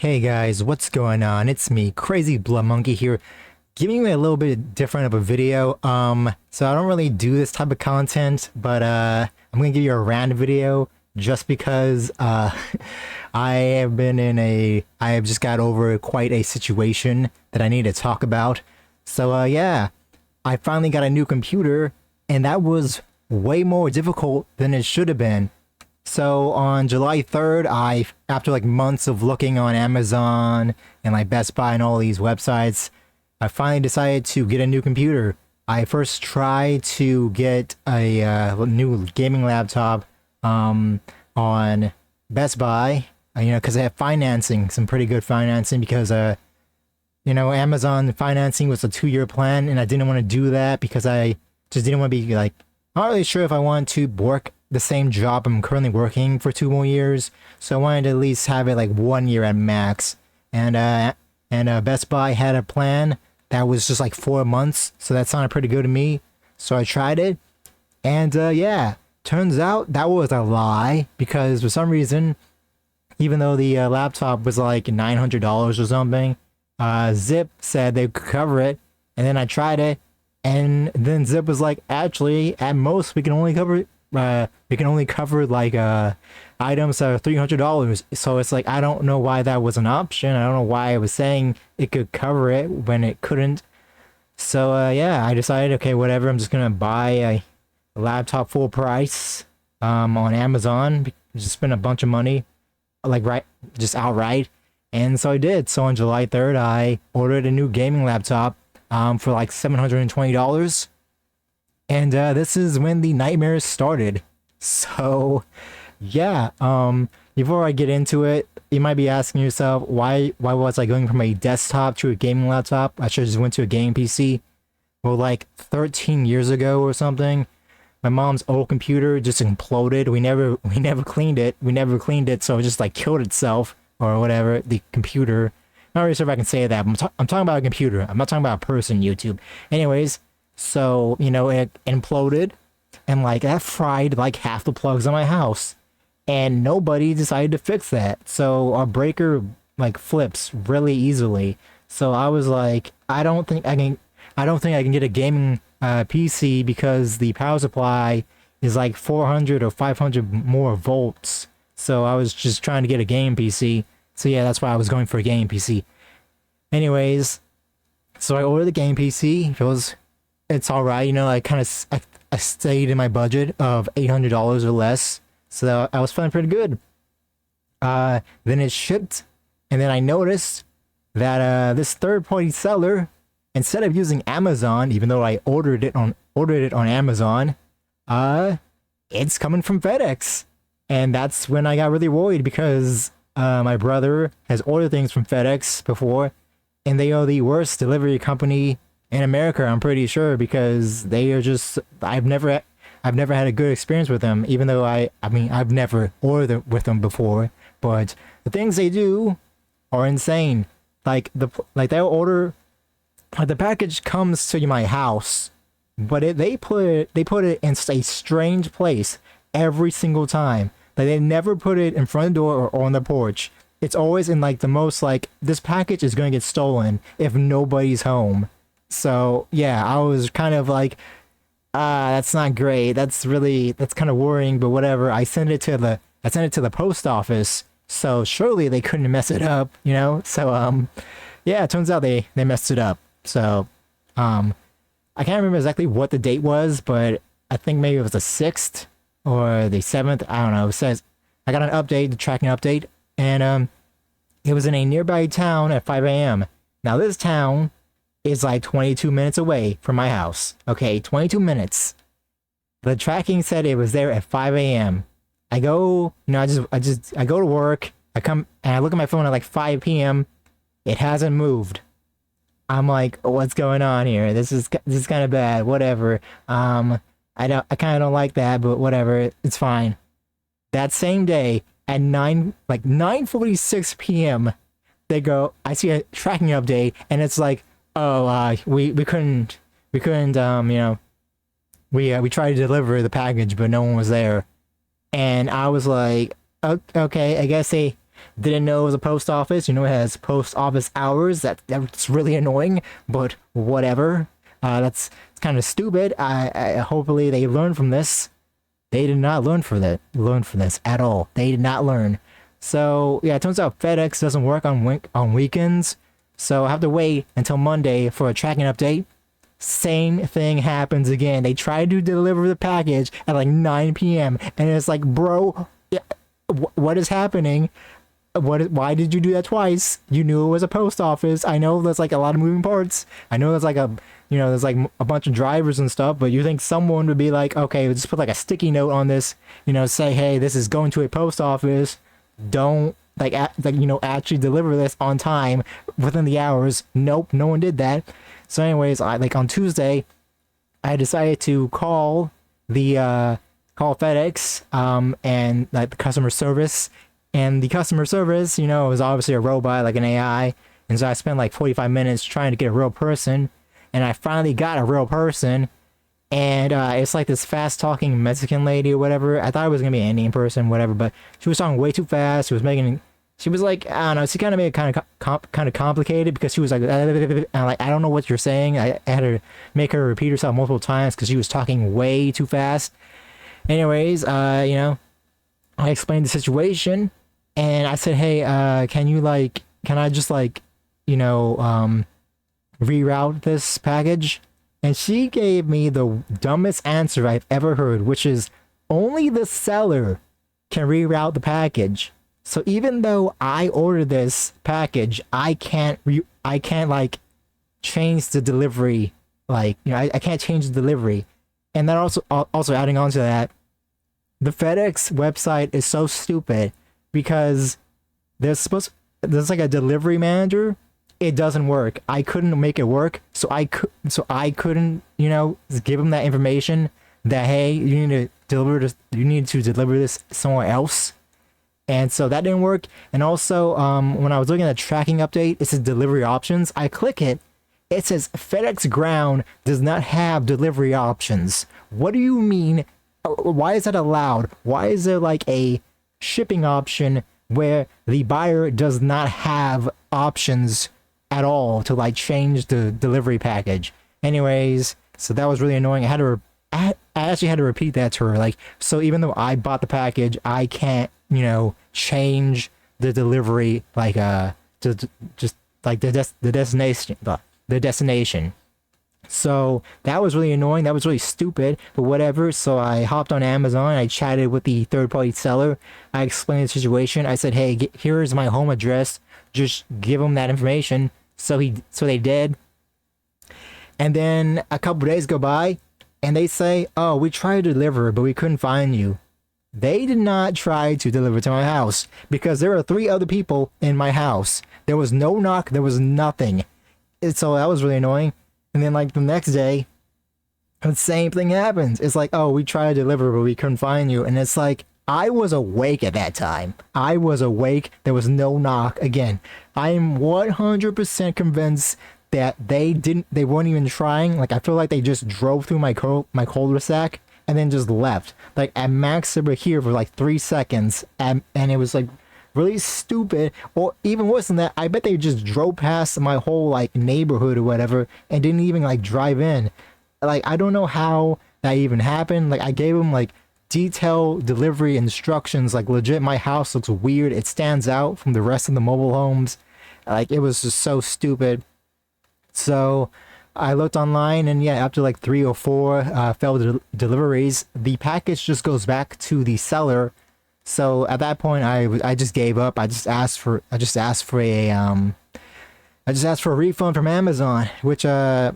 Hey guys, what's going on? It's me, Crazy Blood Monkey here, giving you a little bit different of a video. So I don't really do this type of content, but I'm gonna give you a rant video just because I have just got over quite a situation that I need to talk about. So yeah, I finally got a new computer, and that was way more difficult than it should have been. So on July 3rd, after like months of looking on Amazon and like Best Buy and all these websites, I finally decided to get a new computer. I first tried to get a new gaming laptop on Best Buy, because they have financing, some pretty good financing because Amazon financing was a 2-year plan, and I didn't want to do that because I just didn't want to be like, not really sure if I want to work the same job I'm currently working for 2 more years. So I wanted to at least have it like 1 year at max. And Best Buy had a plan that was just like 4 months, so that sounded pretty good to me. So I tried it, and yeah, turns out that was a lie because for some reason, even though the laptop was like $900 or something, Zip said they could cover it, and then I tried it, and then Zip was like, actually, at most we can only cover like items that are $300. So it's like I don't know why that was an option. I don't know why I was saying it could cover it when it couldn't. So yeah, I decided, okay, whatever. I'm just gonna buy a laptop full price on Amazon. Just spend a bunch of money, like right, just outright. And so I did. So on July 3rd, I ordered a new gaming laptop for like $720. And this is when the nightmares started. So yeah, before I get into it, you might be asking yourself, why was I going from a desktop to a gaming laptop? I should have just went to a gaming PC. Well, like 13 years ago or something, my mom's old computer just imploded. We never cleaned it. We never cleaned it, so it just like killed itself or whatever. The computer. I'm not really sure if I can say that. But I'm talking about a computer. I'm not talking about a person. YouTube. Anyways, so it imploded, and like that fried like half the plugs in my house, and nobody decided to fix that. So our breaker like flips really easily. So I was like, I don't think I can get a gaming PC because the power supply is like 400 or 500 more volts. So I was just trying to get a game PC. So yeah, that's why I was going for a game PC. Anyways, so I ordered the game PC. It's all right, I stayed in my budget of $800 or less, so I was feeling pretty good. Then it shipped, and then I noticed that this third-party seller, instead of using Amazon, even though I ordered it on Amazon, it's coming from FedEx, and that's when I got really worried because my brother has ordered things from FedEx before, and they are the worst delivery company in America, I'm pretty sure, because they are just I've never had a good experience with them, even though I've never ordered with them before, but the things they do are insane. They'll order, the package comes to my house, but they put it in a strange place every single time. Like they never put it in front of the door or on the porch. It's always in like the most like, this package is going to get stolen if nobody's home. So yeah, I was kind of like, that's not great. That's kind of worrying, but whatever. I sent it to the post office, so surely they couldn't mess it up. So yeah, it turns out they messed it up. So I can't remember exactly what the date was, but I think maybe it was the 6th or the 7th. I don't know. It says I got an update, the tracking update, and it was in a nearby town at 5 a.m. Now this town is like 22 minutes away from my house. Okay, 22 minutes. The tracking said it was there at 5 a.m. I go, I go to work. I come and I look at my phone at like 5 p.m. It hasn't moved. I'm like, what's going on here? This is kind of bad. Whatever. I kind of don't like that, but whatever. It's fine. That same day at 9:46 p.m. I see a tracking update, and it's like, oh, we couldn't, we tried to deliver the package, but no one was there. And I was like, okay, I guess Didn't know it was a post office. You know, it has post office hours. That's really annoying, but whatever. That's it's kind of stupid. I hopefully they learn from this. They did not learn from this at all. They did not learn. So yeah, it turns out FedEx doesn't work on weekends. So I have to wait until Monday for a tracking update. Same thing happens again. They try to deliver the package at like 9 p.m. and it's like, bro, what is happening? Why did you do that twice? You knew it was a post office. I know there's like a lot of moving parts. I know there's like there's like a bunch of drivers and stuff, but you think someone would be like, okay, just put like a sticky note on this, say, hey, this is going to a post office. Don't actually deliver this on time within the hours. Nope, no one did that. So anyways, on Tuesday, I decided to call call FedEx and like the customer service, and the customer service, was obviously a robot, like an AI, and so I spent like 45 minutes trying to get a real person, and I finally got a real person, and it's like this fast talking Mexican lady or whatever. I thought it was gonna be an Indian person, whatever, but she was talking way too fast. She was like, I don't know, she kind of made it kind of complicated because she was like, and like, I don't know what you're saying. I had to make her repeat herself multiple times because she was talking way too fast. Anyways, I explained the situation, and I said, hey, can I just reroute this package? And she gave me the dumbest answer I've ever heard, which is only the seller can reroute the package. So even though I ordered this package, I can't change the delivery. I can't change the delivery. And then also adding on to that, the FedEx website is so stupid because there's like a delivery manager. It doesn't work. I couldn't make it work, so I couldn't, give them that information that, hey, you need to deliver this somewhere else. And so that didn't work. And also, when I was looking at the tracking update, it says delivery options. I click it. It says FedEx Ground does not have delivery options. What do you mean? Why is that allowed? Why is there like a shipping option where the buyer does not have options at all to change the delivery package? Anyways, so that was really annoying. I actually had to repeat that to her. So even though I bought the package, I can't, change the delivery, the destination. So that was really annoying. That was really stupid, but whatever. So I hopped on Amazon. I chatted with the third-party seller. I explained the situation. I said, hey, here's my home address. Just give them that information. So they did. And then a couple days go by, and they say, oh, we tried to deliver, but we couldn't find you. They did not try to deliver to my house because there are 3 other people in my house. There was no knock. There was nothing. So that was really annoying. And then the next day, the same thing happens. It's like, oh, we tried to deliver, but we couldn't find you. And it's like, I was awake at that time. I was awake. There was no knock. Again, I am 100% convinced that they weren't even trying. I feel like they just drove through my cul-de-sac and then just left. At max, they were here for 3 seconds, and it was really stupid. Or even worse than that, I bet they just drove past my whole neighborhood or whatever and didn't even drive in. I don't know how that even happened. I gave them detailed delivery instructions. Legit, my house looks weird. It stands out from the rest of the mobile homes. It was just so stupid. So I looked online, and yeah, after 3 or 4 failed deliveries, the package just goes back to the seller. So at that point, I just gave up. I just asked for a refund from Amazon, which this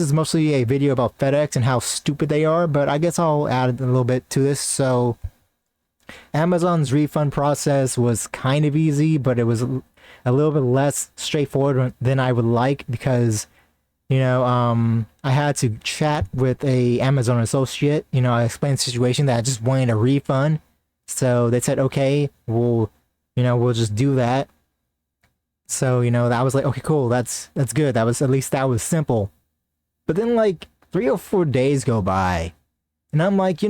is mostly a video about FedEx and how stupid they are, but I guess I'll add a little bit to this. So Amazon's refund process was kind of easy, but it was a little bit less straightforward than I would like because I had to chat with a Amazon associate. I explained the situation that I just wanted a refund. So they said, okay, we'll just do that. So, I was like, okay, cool. That's good. At least that was simple. But then 3 or 4 days go by, and I'm like,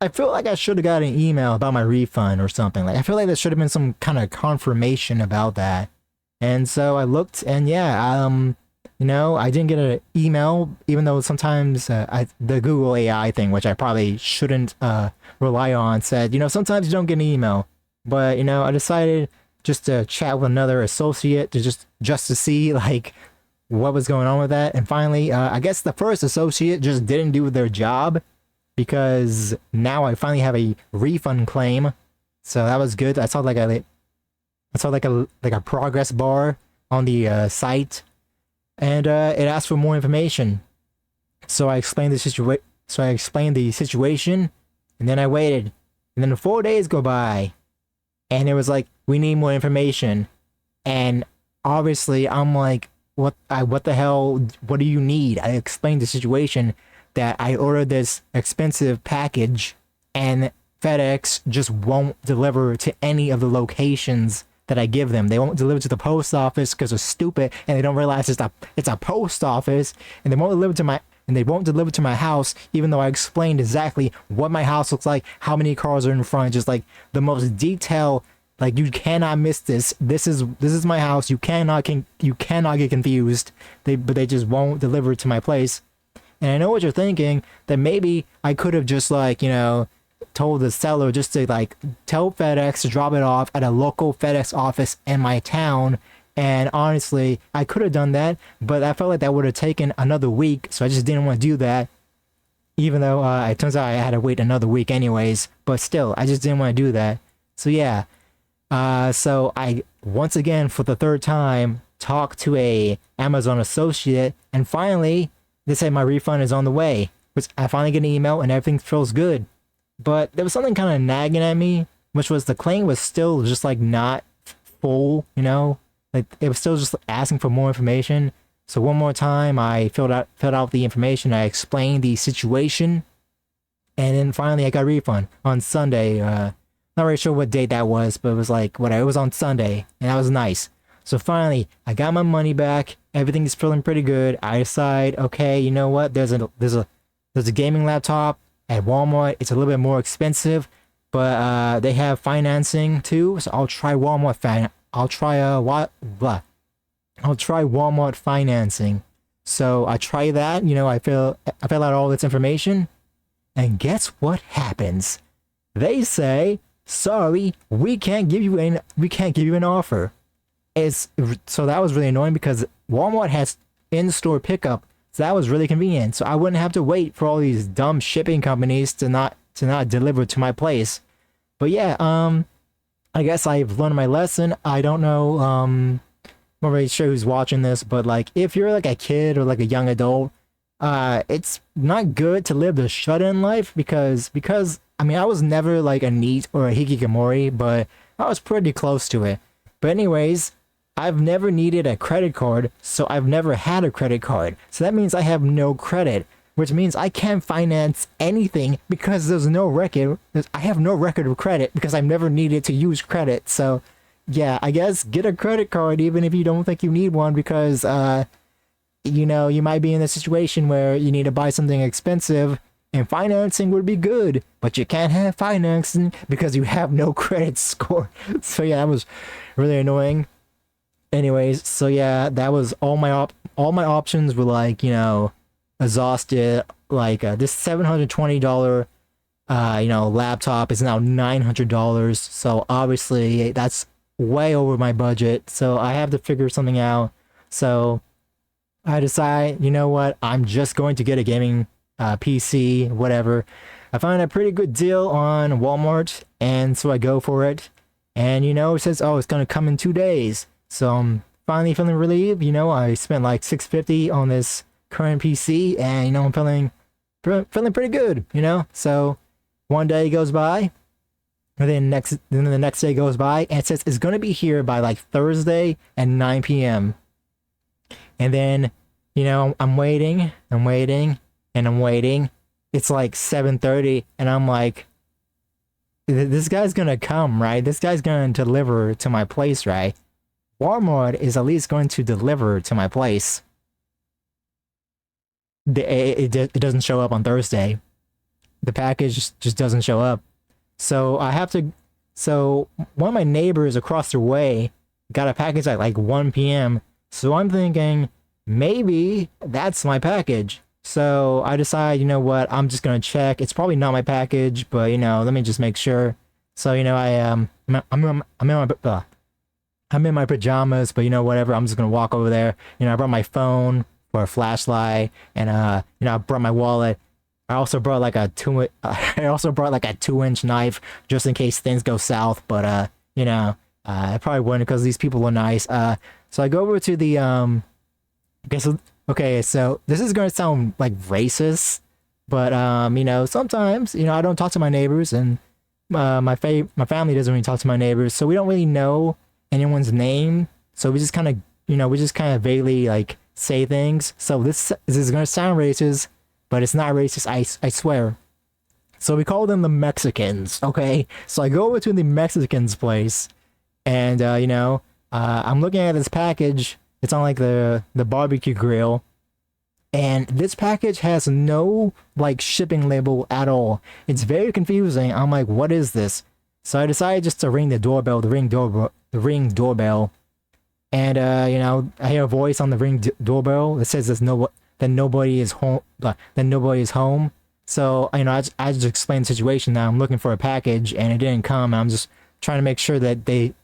I feel like I should have got an email about my refund or something. Like I feel like there should have been some kind of confirmation about that. And so I looked, and yeah, I didn't get an email, even though sometimes the Google AI thing, which I probably shouldn't rely on, said, sometimes you don't get an email. But I decided just to chat with another associate to just to see like what was going on with that. And finally, I guess the first associate just didn't do their job because now I finally have a refund claim. So that was good. I saw like a progress bar on the site, and it asked for more information. So I explained the situation, and then I waited, and then 4 days go by, and it was like, we need more information, and obviously I'm like, what the hell? What do you need? I explained the situation that I ordered this expensive package, and FedEx just won't deliver to any of the locations that I give them. They won't deliver to the post office because they're stupid and they don't realize it's a post office, and they won't deliver to my house, even though I explained exactly what my house looks like, how many cars are in front, just like the most detail. Like, you cannot miss this. This is my house. You cannot get confused. But they just won't deliver to my place. And I know what you're thinking, that maybe I could have just told the seller just to tell FedEx to drop it off at a local FedEx office in my town. And honestly, I could have done that, but I felt like that would have taken another week, so I just didn't want to do that. Even though it turns out I had to wait another week anyways, but still, I just didn't want to do that. So yeah, so I once again for the third time talked to a Amazon associate, and finally they say my refund is on the way. Which I finally get an email and everything feels good. But there was something kind of nagging at me, which was the claim was still just not full, like it was still just asking for more information. So one more time, I filled out the information. I explained the situation, and then finally I got a refund on Sunday. Not really sure what date that was, but it was whatever. It was on Sunday, and that was nice. So finally, I got my money back. Everything's feeling pretty good. I decide, okay, you know what? There's a gaming laptop at Walmart. It's a little bit more expensive, but they have financing too. So I'll try Walmart I'll try Walmart financing. So I try that. I fill out all this information, and guess what happens? They say, sorry, we can't give you an offer. So that was really annoying because Walmart has in-store pickup, so that was really convenient. So I wouldn't have to wait for all these dumb shipping companies to not deliver to my place. But yeah, I guess I've learned my lesson. I don't know, I'm not really sure who's watching this, but if you're a kid or a young adult, it's not good to live the shut-in life because I mean, I was never a NEET or a hikikomori, but I was pretty close to it. But anyways, I've never needed a credit card, so I've never had a credit card. So that means I have no credit, which means I can't finance anything because there's no record. I have no record of credit because I've never needed to use credit. So yeah, I guess get a credit card even if you don't think you need one because, you might be in a situation where you need to buy something expensive and financing would be good, but you can't have financing because you have no credit score. So yeah, that was really annoying. Anyways, so yeah, that was all my options were exhausted. This $720 laptop is now $900, so obviously that's way over my budget, so I have to figure something out. So I decide, you know what, I'm just going to get a gaming PC, whatever. I found a pretty good deal on Walmart, and so I go for it. And it says, oh, it's gonna come in 2 days. So I'm finally feeling relieved. I spent $650 on this current PC, and I'm feeling pretty good. So one day goes by, and then the next day goes by, and it says it's gonna be here by Thursday at 9 p.m. And then I'm waiting. And I'm waiting. It's 7:30, and I'm like, this guy's gonna come, right? This guy's gonna deliver to my place, right? Walmart is at least going to deliver to my place. It doesn't show up on Thursday. the package just doesn't show up. So I have to. So one of my neighbors across the way got a package at like 1 p.m. So I'm thinking maybe that's my package. So I decide, you know what, I'm just gonna check. It's probably not my package, but let me just make sure. So I'm in my pajamas, but whatever. I'm just gonna walk over there. I brought my phone for a flashlight, and I brought my wallet. I also brought like a two. I also brought like a 2-inch knife just in case things go south. But I probably wouldn't because these people are nice. So I go over to the guess okay. So this is gonna sound like racist, but sometimes I don't talk to my neighbors, and my family doesn't really talk to my neighbors, so we don't really know anyone's name. So we just kind of vaguely like say things. So this is gonna sound racist, but it's not racist. I swear. So we call them the Mexicans. Okay. So I go over to the Mexicans place, and I'm looking at this package. It's on like the barbecue grill, and this package has no like shipping label at all. It's very confusing. I'm like, what is this? So I decided just to ring the doorbell, the ring doorbell, and I hear a voice on the doorbell that says that nobody is home. That nobody is home. So I just explained the situation. Now I'm looking for a package and it didn't come. I'm just trying to make sure that they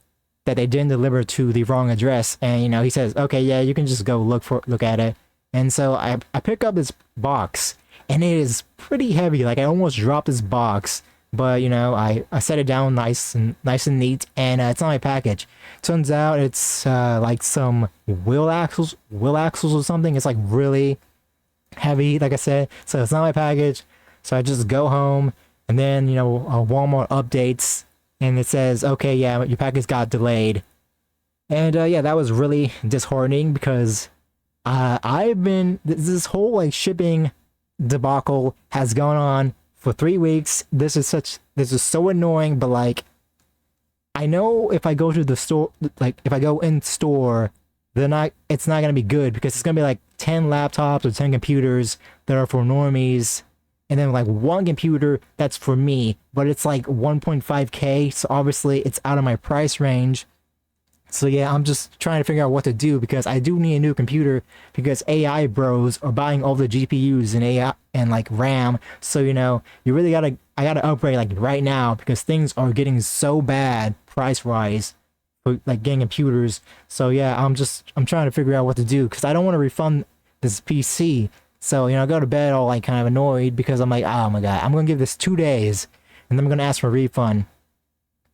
didn't deliver to the wrong address. And he says, okay, yeah, you can just go look at it. And so I pick up this box, and it is pretty heavy. Like I almost dropped this box, but I set it down nice and neat, and it's not my package. Turns out it's like some wheel axles or something. It's like really heavy, like I said. So it's not my package. So I just go home, and then Walmart updates, and it says, okay, yeah, your package got delayed. And yeah, that was really disheartening because I've been this whole like shipping debacle has gone on for 3 weeks. This is so annoying, but like I know if I go to the store, like if I go in store, then it's not gonna be good because it's gonna be like 10 laptops or 10 computers that are for normies, and then like one computer that's for me, but it's like 1.5K, so obviously it's out of my price range. So yeah, I'm just trying to figure out what to do because I do need a new computer because AI bros are buying all the GPUs and AI and like RAM. So you really I gotta upgrade like right now because things are getting so bad price wise for like getting computers. So yeah, I'm trying to figure out what to do because I don't want to refund this PC. So I go to bed all like kind of annoyed because I'm like, oh my god, I'm gonna give this 2 days and then I'm gonna ask for a refund.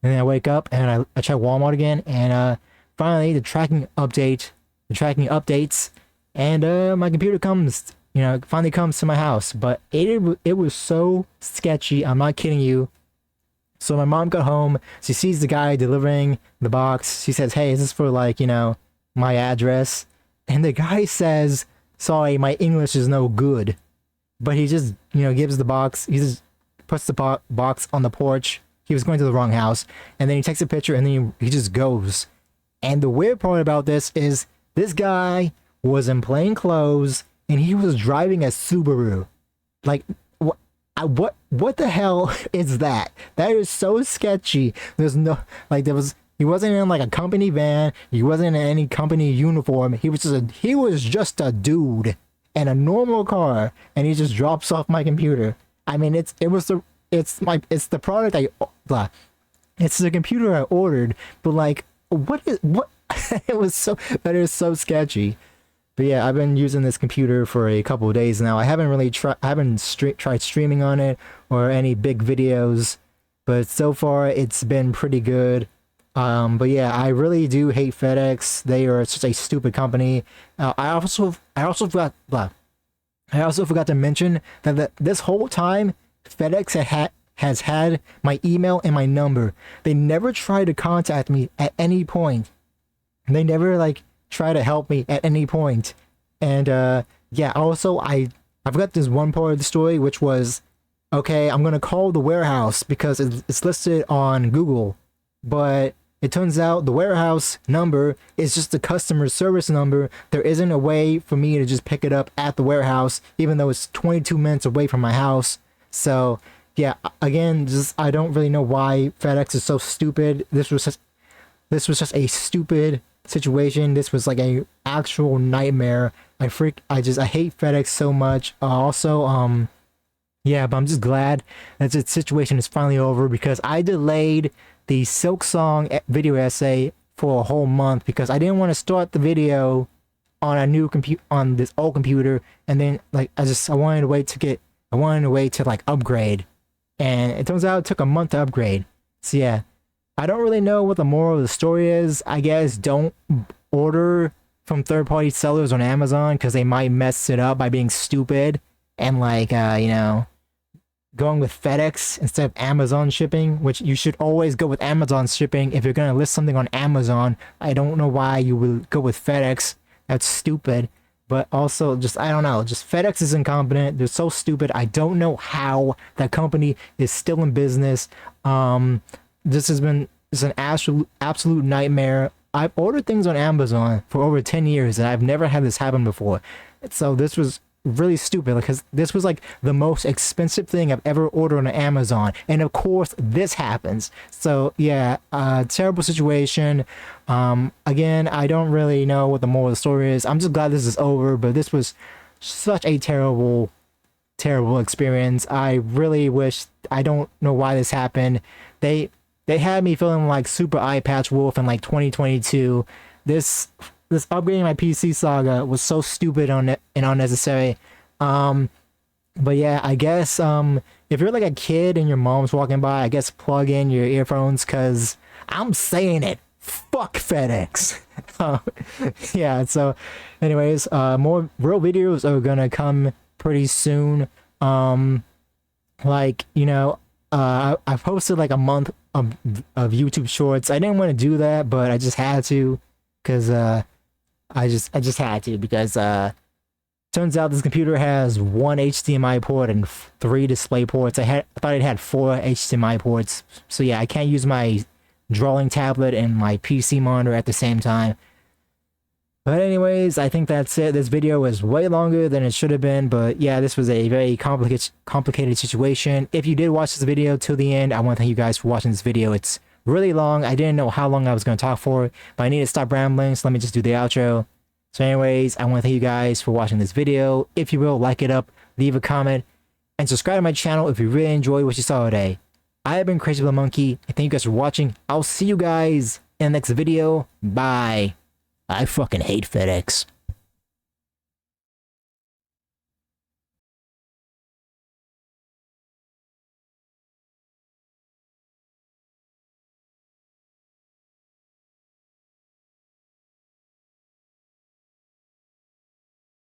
And then I wake up and I check Walmart again, and finally the tracking updates, and my computer finally comes to my house. But it was so sketchy. I'm not kidding you. So my mom got home. She sees the guy delivering the box. She says, "Hey, is this for like my address?" And the guy says, "Sorry, my English is no good." But he just gives the box. He just puts the box on the porch. He was going to the wrong house, and then he takes a picture, and then he just goes. And the weird part about this is this guy was in plain clothes, and he was driving a Subaru. Like, what the hell is that? That is so sketchy. There's no he wasn't in like a company van. He wasn't in any company uniform. He was just a dude in a normal car, and he just drops off my computer. I mean, it's the product it's the computer I ordered, but like what it was so sketchy. But yeah, I've been using this computer for a couple of days now. I haven't really tried streaming on it or any big videos, but so far it's been pretty good. But yeah, I really do hate FedEx. They are such a stupid company. I also forgot to mention that this whole time FedEx has had my email and my number. They never tried to contact me at any point. They never like try to help me at any point. And yeah, also I forgot this one part of the story, which was, okay, I'm gonna call the warehouse because it's listed on Google, but it turns out the warehouse number is just the customer service number. There isn't a way for me to just pick it up at the warehouse, even though it's 22 minutes away from my house. So yeah, again, just I don't really know why FedEx is so stupid. This was just a stupid situation. This was like a actual nightmare. I hate FedEx so much. Also, yeah, but I'm just glad that the situation is finally over because I delayed the Silk Song video essay for a whole month because I didn't want to start the video on a new on this old computer, and then like I wanted to wait to like upgrade, and it turns out it took a month to upgrade. So yeah, I don't really know what the moral of the story is. I guess don't order from third-party sellers on Amazon because they might mess it up by being stupid and like going with FedEx instead of Amazon shipping, which you should always go with Amazon shipping if you're gonna list something on Amazon. I don't know why you would go with FedEx. That's stupid. But also, just I don't know. Just FedEx is incompetent. They're so stupid. I don't know how that company is still in business. This has been an absolute nightmare. I've ordered things on Amazon for over 10 years and I've never had this happen before. So this was really stupid because this was like the most expensive thing I've ever ordered on Amazon, and of course this happens. So yeah, terrible situation. Again, I don't really know what the moral of the story is. I'm just glad this is over, but this was such a terrible experience. I really wish, I don't know why this happened. They had me feeling like super eye patch wolf in like 2022. This upgrading my PC saga was so stupid and unnecessary. But yeah, I guess if you're like a kid and your mom's walking by, I guess plug in your earphones because I'm saying it. Fuck FedEx. Yeah, so anyways, more real videos are gonna come pretty soon. Like, I posted like a month of YouTube shorts. I didn't want to do that, but I just had to because I just had to because turns out this computer has one HDMI port and 3 display ports. I thought it had 4 HDMI ports. So yeah, I can't use my drawing tablet and my PC monitor at the same time. But anyways, I think that's it. This video was way longer than it should have been, but yeah, this was a very complicated situation. If you did watch this video till the end, I want to thank you guys for watching this video. It's really long. I didn't know how long I was going to talk for, but I need to stop rambling, so let me just do the outro. So anyways, I want to thank you guys for watching this video. If you will, like it up, leave a comment, and subscribe to my channel if you really enjoyed what you saw today. I have been Crazy Little Monkey, and thank you guys for watching. I'll see you guys in the next video. Bye. I fucking hate FedEx.